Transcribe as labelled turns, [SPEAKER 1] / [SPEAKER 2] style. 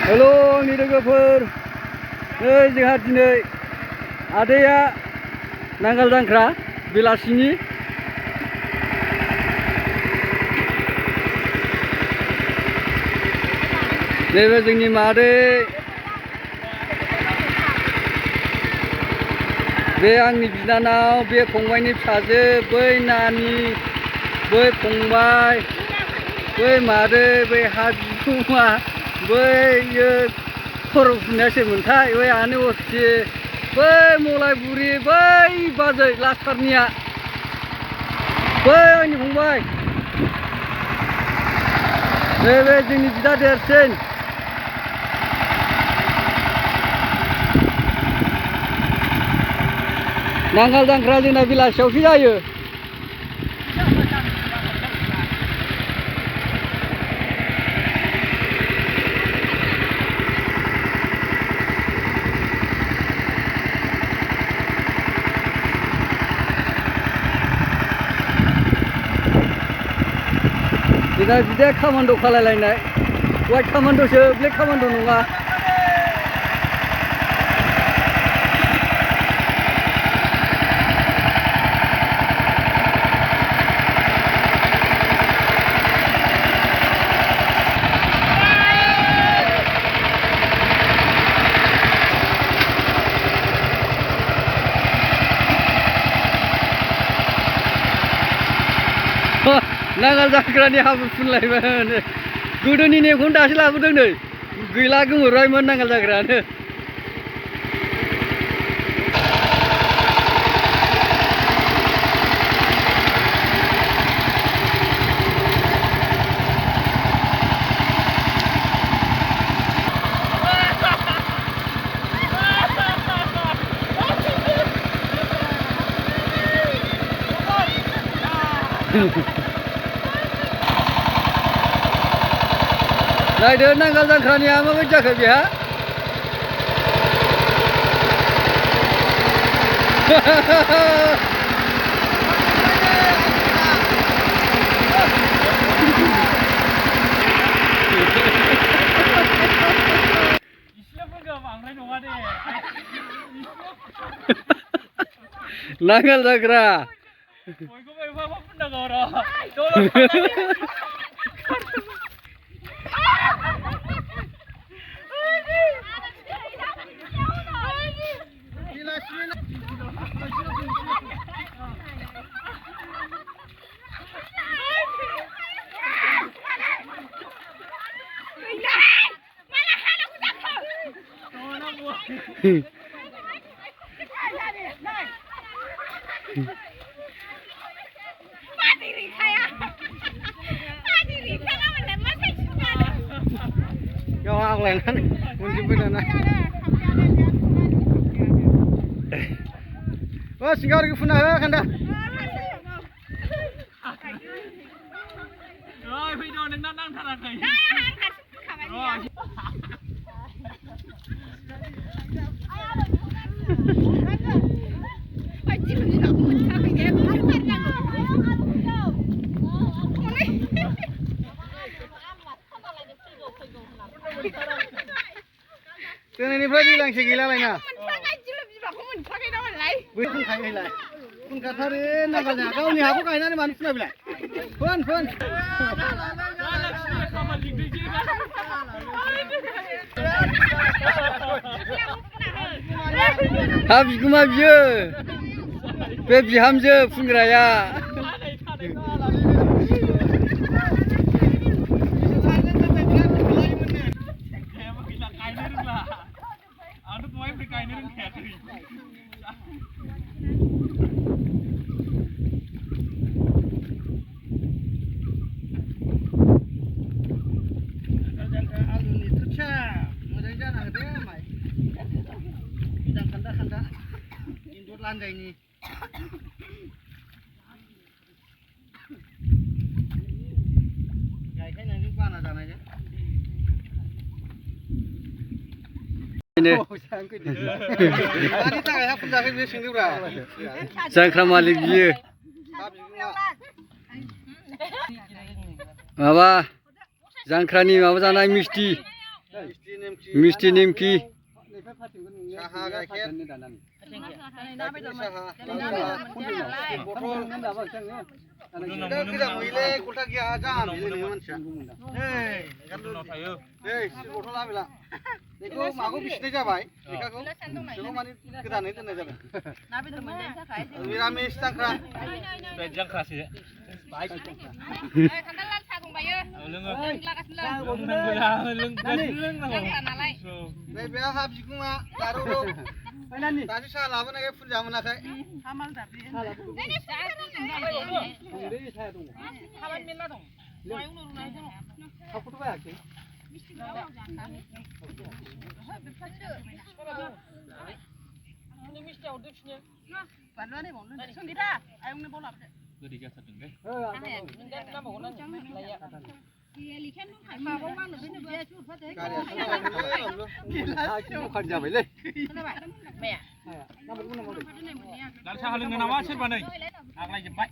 [SPEAKER 1] Hello आंनि लोगोफोर नै जोंहा दिनै आदैया नांगाल जांख्रा बेलासिनि नैबे जोंनि मादै बे आंनि बिनानाव बे फंबायनि फिसाजो बै नानि बै फंबाय बै मादै बै हाबिमा बैयो खर' फुनाया सोरमोनथाय बै आनै अस्थि बै मलायबुरि बै बाजै लास्टारनिया बै आंनि फंबाय नैबे जोंनि बिदा देरसिन नांगाल जांख्रा जोंना बेलासियावसो जायो। जोंना बिदाया खामान्द' खालायलायनाय वाइट खामान्ड'सो ब्लेक खामान्ड' नङा। नांगाल जांख्रानि हाब्रु फुनलायबाय गोदोनि नेमखौनो दासो लाबोदों नै गैला गोमोरबायमोन नांगाल जांख्रायानो। नायदो नांगाल जांख्रानिया माबायदि जाखो बेहा नांगाल जांख्रा Yo ang lengan munjubin na. Oh singar ke funa ha kanda. Rồi video này nó đang thật là kì. दिनैनिफ्राय दैज्लांसो गैलालाय ना बै फुनखायोलाय फुनखाथारो नांगाल जांख्रा गावनि हाखौ गायनानै मानो फुना बेलाय फोन फोन हा बिगुमा बियो बे बिहामजो फुनग्राया lanjainya kayaknya juga panas tanahnya ini tadi tak ya penjaga dia sendiri berapa jangkra malik dia apa jangkra ni apa sana misti मिस्टि निमखि
[SPEAKER 2] साहा गाइखेर गोजां नुयोलै गल्था गैया जाहा बिलाय मानसिया बथल लाबोला बेखौ माखौ बिसिनाय जाबाय लेखाखौ बेखौ माने गोदानै दोननाय जाबाय मिरामिस जांख्रा
[SPEAKER 3] जांख्रासो
[SPEAKER 2] नै बे हा बिखुङा गारौ दासो साहा लाबोनायखाय फुनजा मोनाखै
[SPEAKER 1] जाबायलै
[SPEAKER 3] साहा लोंनो नामा सोरबा नै आग्लायजोब्बाय